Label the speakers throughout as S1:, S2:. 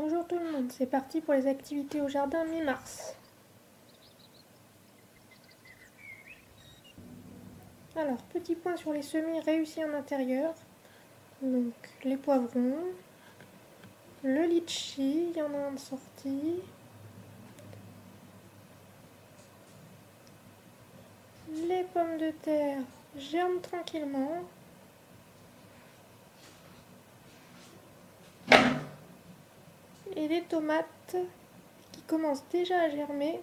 S1: Bonjour tout le monde, c'est parti pour les activités au jardin mi-mars. Alors, petit point sur les semis réussis en intérieur. Donc, les poivrons, le litchi, il y en a un de sorti. Les pommes de terre germent tranquillement. Et les tomates qui commencent déjà à germer.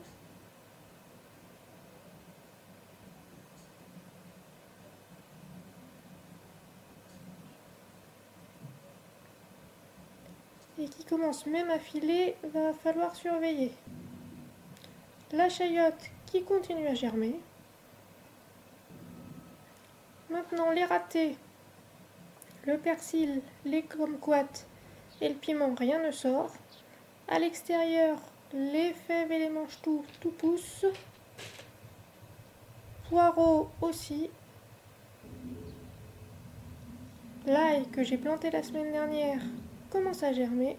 S1: Et qui commencent même à filer, va falloir surveiller. La chayote qui continue à germer. Maintenant les ratés, le persil, les kumquats et le piment, rien ne sort. À l'extérieur, les fèves et les manches-tout, tout pousse. Poireaux aussi. L'ail que j'ai planté la semaine dernière commence à germer.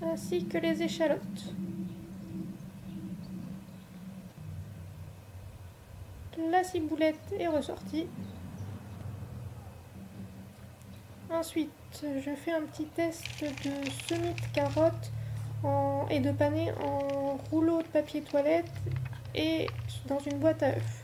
S1: Ainsi que les échalotes. La ciboulette est ressortie. Ensuite, je fais un petit test de semis de carottes et de panais en rouleau de papier toilette et dans une boîte à œufs.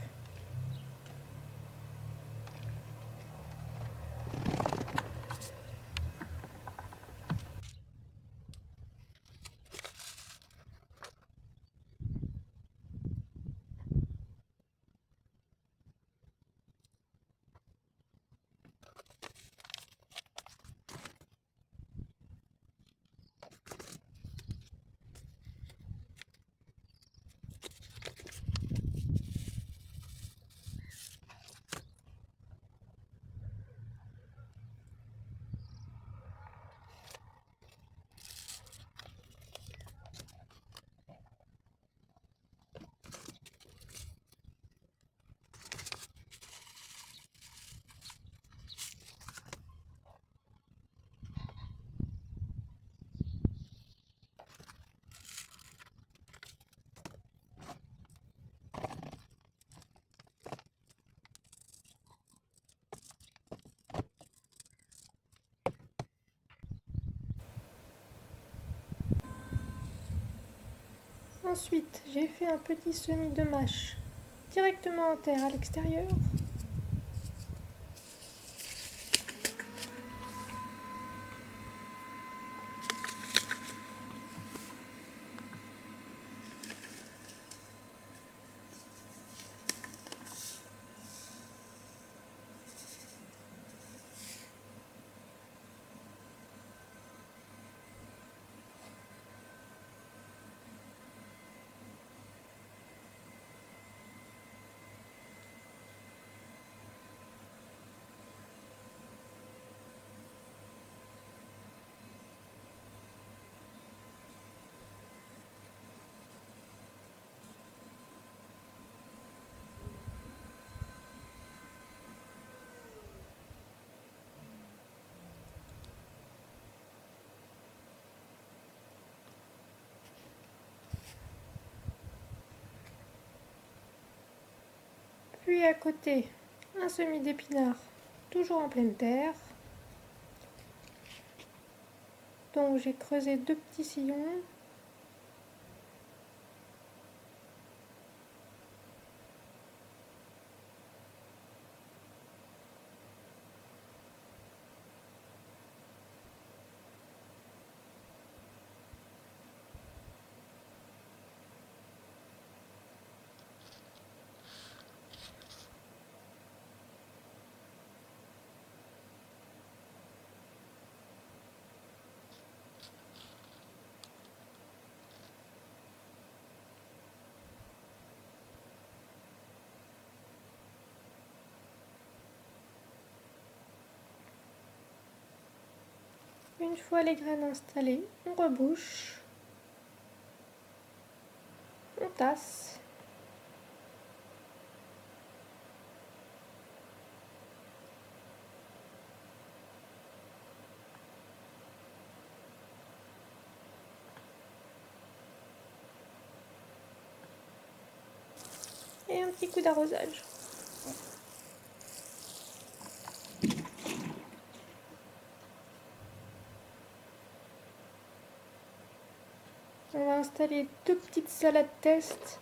S1: Ensuite, j'ai fait un petit semis de mâche directement en terre à l'extérieur. Puis à côté, un semis d'épinards, toujours en pleine terre. Donc j'ai creusé 2 petits sillons. Une fois les graines installées, on rebouche, on tasse Et un petit coup d'arrosage. On va installer 2 petites salades test.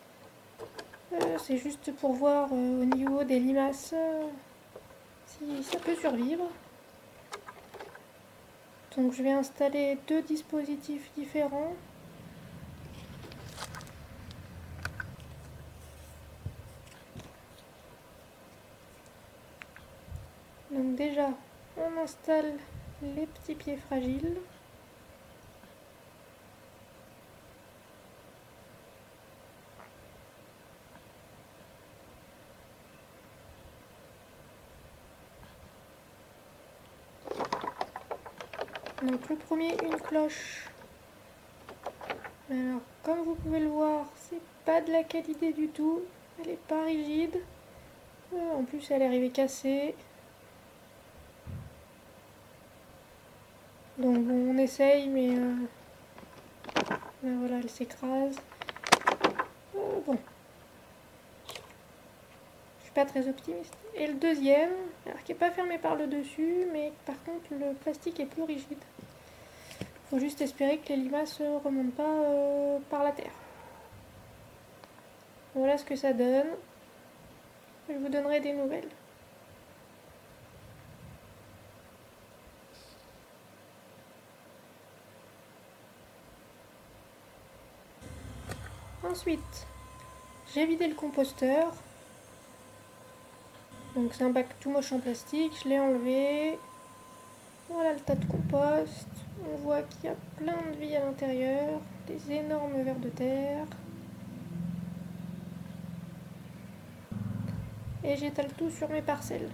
S1: C'est juste pour voir au niveau des limaces si ça peut survivre. Donc je vais installer 2 dispositifs différents. Donc déjà, on installe les petits pieds fragiles. Donc le premier, une cloche. Alors comme vous pouvez le voir, c'est pas de la qualité du tout. Elle est pas rigide. En plus elle est arrivée cassée. Donc bon, on essaye mais voilà, elle s'écrase. Bon. Je suis pas très optimiste. Et le deuxième, alors qui n'est pas fermé par le dessus, mais par contre le plastique est plus rigide. Faut juste espérer que les limaces ne remontent pas par la terre. Voilà ce que ça donne. Je vous donnerai des nouvelles. Ensuite, j'ai vidé le composteur. Donc c'est un bac tout moche en plastique, je l'ai enlevé. Voilà le tas de compost. On voit qu'il y a plein de vie à l'intérieur, des énormes vers de terre. Et j'étale tout sur mes parcelles.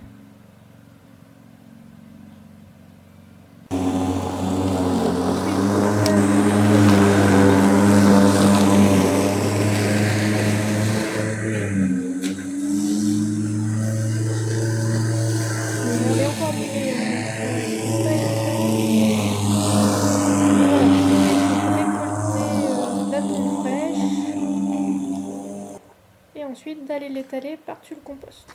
S1: Et ensuite d'aller l'étaler par-dessus le compost.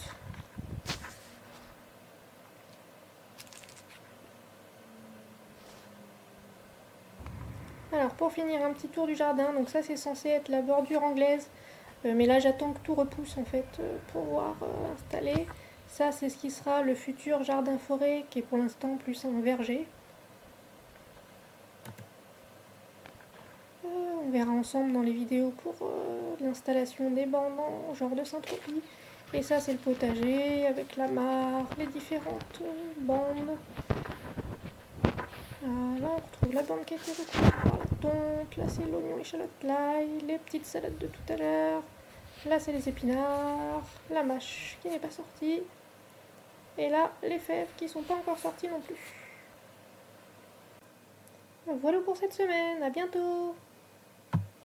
S1: Alors pour finir, un petit tour du jardin. Donc ça c'est censé être la bordure anglaise, mais là j'attends que tout repousse en fait pour pouvoir installer. Ça c'est ce qui sera le futur jardin forêt qui est pour l'instant plus un verger. On verra ensemble dans les vidéos pour l'installation des bancs en genre de Saint-Tropez. Et ça c'est le potager avec la mare, les différentes bandes. Là on retrouve la bande qui a été recouverte par la tonte, là c'est l'oignon, l'échalote, l'ail, les petites salades de tout à l'heure. Là c'est les épinards, la mâche qui n'est pas sortie. Et là les fèves qui sont pas encore sorties non plus. Voilà pour cette semaine, à bientôt!